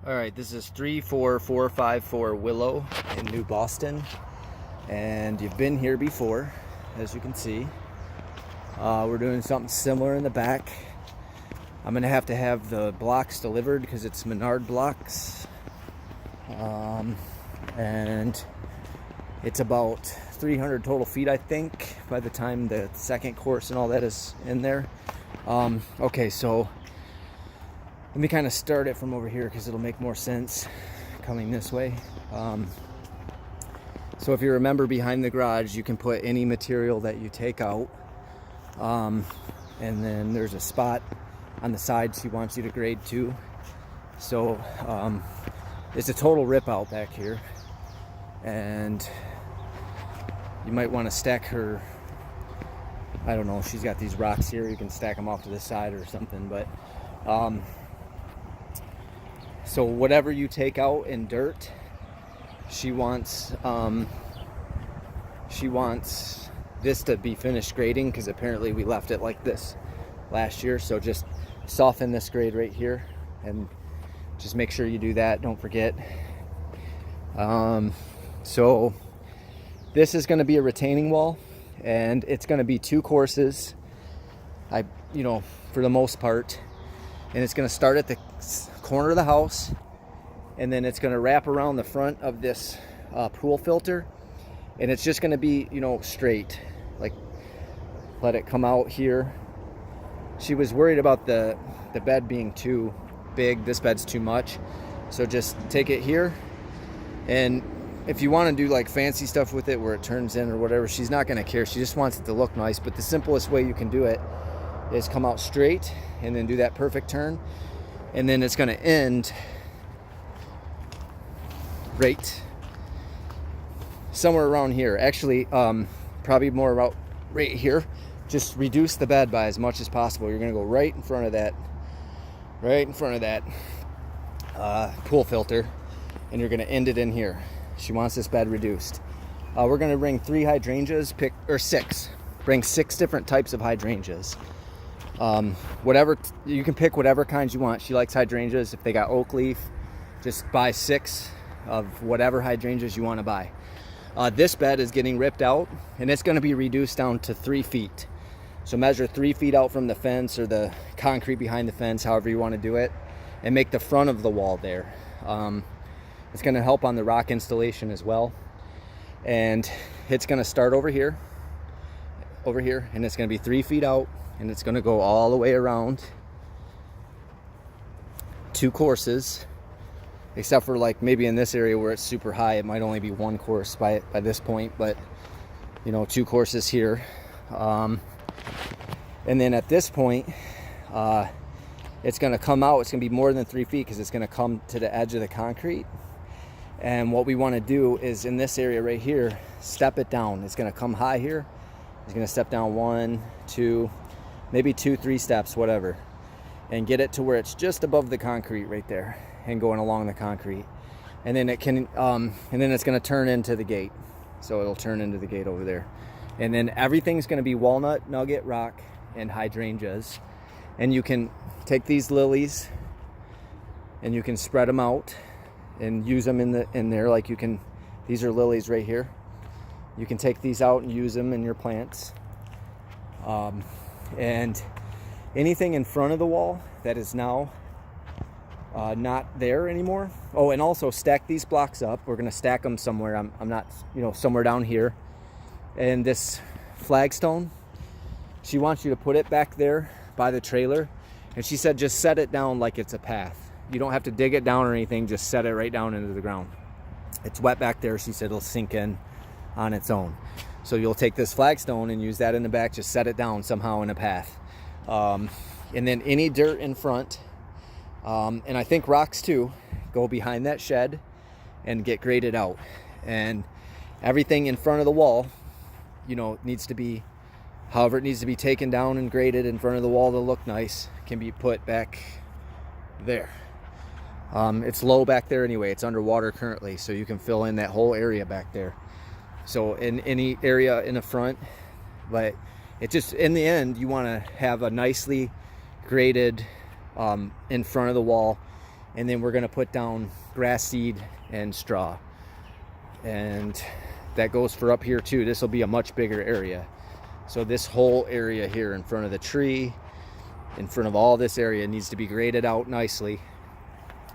All right, this is 34454 Willow in New Boston, and you've been here before, as you can see. We're doing something similar in the back. I'm gonna have to have the blocks delivered because it's Menard blocks, and it's about 300 total feet, I think, by the time the second course and all that is in there. Okay, so let me kind of start it from over here because it'll make more sense coming this way. So if you remember, behind the garage, you can put any material that you take out. And then there's a spot on the side she wants you to grade to. So it's a total rip out back here. And you might want to stack her, I don't know, she's got these rocks here. You can stack them off to the side or something, but so whatever you take out in dirt, she wants this to be finished grading, because apparently we left it like this last year. So just soften this grade right here and just make sure you do that. Don't forget. So this is going to be a retaining wall, and it's going to be 2 courses, for the most part, and it's going to start at the corner of the house, and then it's going to wrap around the front of this pool filter, and it's just going to be straight, like let it come out here. She was worried about the bed being too big. This bed's too much, so just take it here. And if you want to do like fancy stuff with it where it turns in or whatever, she's not going to care. She just wants it to look nice. But the simplest way you can do it is come out straight and then do that perfect turn, and then it's going to end right somewhere around here. Actually, probably more about right here. Just reduce the bed by as much as possible. You're going to go right in front of that pool filter, and you're going to end it in here. She wants this bed reduced. We're going to bring 3 hydrangeas, 6. Bring 6 different types of hydrangeas. Whatever, you can pick whatever kinds you want. She likes hydrangeas. If they got oak leaf, just buy 6 of whatever hydrangeas you want to buy. This bed is getting ripped out, and it's going to be reduced down to 3 feet. So measure 3 feet out from the fence or the concrete behind the fence, however you want to do it, and make the front of the wall there. It's going to help on the rock installation as well. And it's going to start over here, and it's going to be 3 feet out, and it's going to go all the way around. 2 courses, except for like maybe in this area where it's super high, it might only be 1 course by this point, but 2 courses here. And then at this point, it's going to come out. It's going to be more than 3 feet because it's going to come to the edge of the concrete. And what we want to do is, in this area right here, step it down. It's going to come high here. It's going to step down 1, 2, maybe 2, 3 steps, whatever, and get it to where it's just above the concrete right there and going along the concrete. And then it can, and then it's going to turn into the gate. So it'll turn into the gate over there. And then everything's going to be walnut, nugget, rock, and hydrangeas. And you can take these lilies and you can spread them out and use them in there. Like you can, these are lilies right here. You can take these out and use them in your plants. And anything in front of the wall that is now not there anymore. Oh, and also stack these blocks up. We're going to stack them somewhere. I'm not, somewhere down here. And this flagstone, she wants you to put it back there by the trailer. And she said just set it down like it's a path. You don't have to dig it down or anything. Just set it right down into the ground. It's wet back there. She said it'll sink in on its own. So you'll take this flagstone and use that in the back. Just set it down somehow in a path. And then any dirt in front, and I think rocks too, go behind that shed and get graded out. And everything in front of the wall, needs to be, however it needs to be taken down and graded in front of the wall to look nice, can be put back there. It's low back there anyway. It's underwater currently, so you can fill in that whole area back there. So in any area in the front, but it just, in the end, you want to have a nicely graded in front of the wall and then we're going to put down grass seed and straw. And that goes for up here too. This will be a much bigger area. So this whole area here in front of the tree, in front of all this area, needs to be graded out nicely.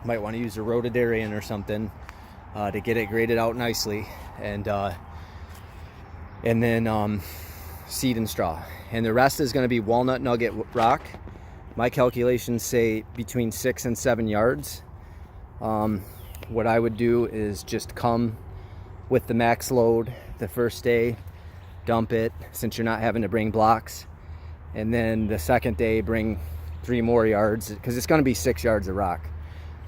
Might want to use a rhododendron or something to get it graded out nicely, and then seed and straw. And the rest is going to be walnut nugget rock. My calculations say between 6 and 7 yards. What I would do is just come with the max load the first day, dump it since you're not having to bring blocks, and then the second day bring 3 more yards, because it's going to be 6 yards of rock.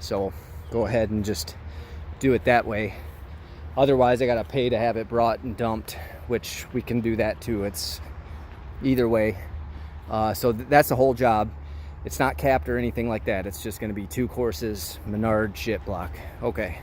So go ahead and just do it that way. Otherwise I gotta pay to have it brought and dumped, which we can do that too. It's either way. So that's the whole job. It's not capped or anything like that. It's just gonna be 2 courses, Menard shit block. Okay.